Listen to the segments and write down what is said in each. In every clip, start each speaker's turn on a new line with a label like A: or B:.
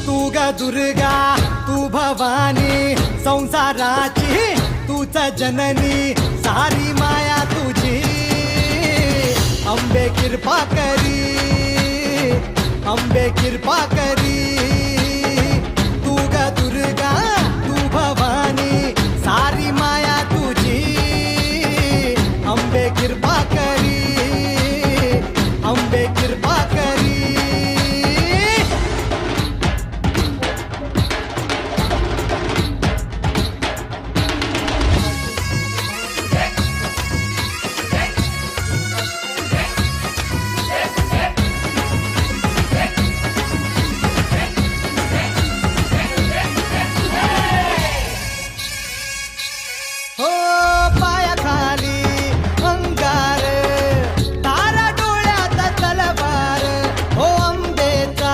A: तू ग दुर्गा तू भवानी संसाराची तूच जननी सारी माया तुझी अंबे कृपा करी अंबे कृपा करी तू ग दुर्गा तू भवानी सारी माया तुझी अंबे कृपा करी अंबे कृपा करी हो पायाखाली अंगार तारा डोळ्यात तलवार हो अंबेचा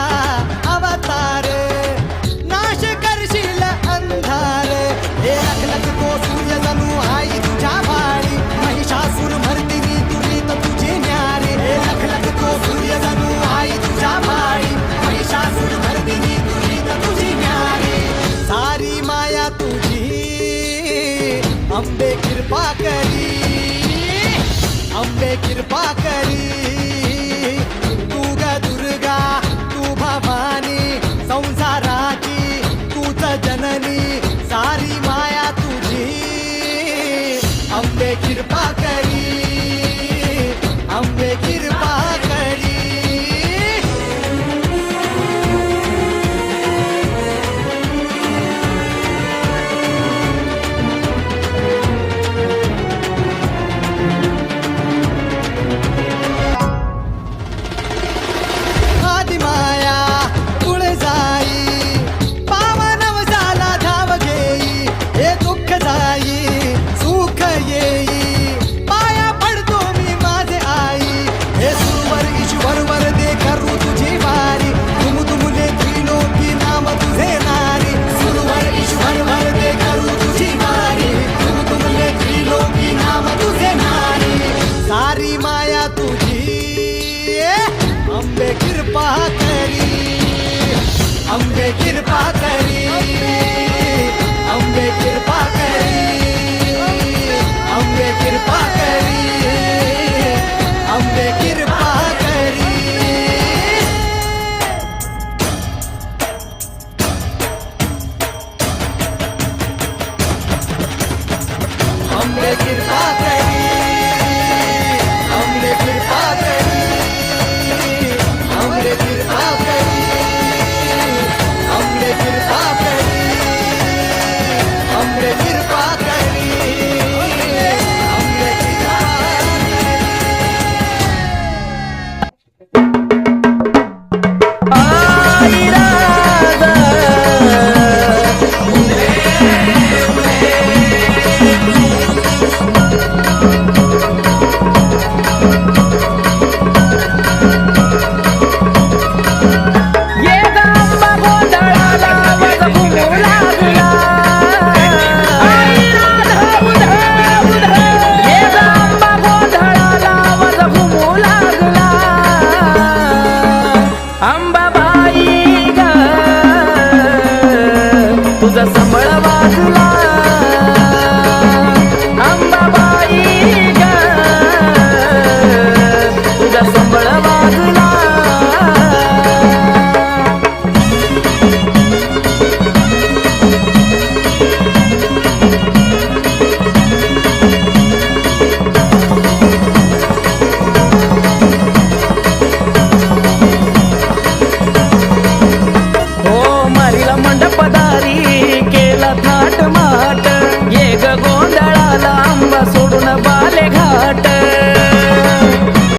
A: अवतार नाश करशील अंधार हे लखलख तो सूर्य जणू आई तुझ्या भाळी महिषासूर मर्दिनी दुर्नीत तुझे न्यारे हे लखलख तो सूर्य जणू आई तुझ्या भाळी महिषासूर मर्दिनी दुर्नीत तुझी न्यारे सारी माया तुझी अंबे कृपा करी अंबे कृपा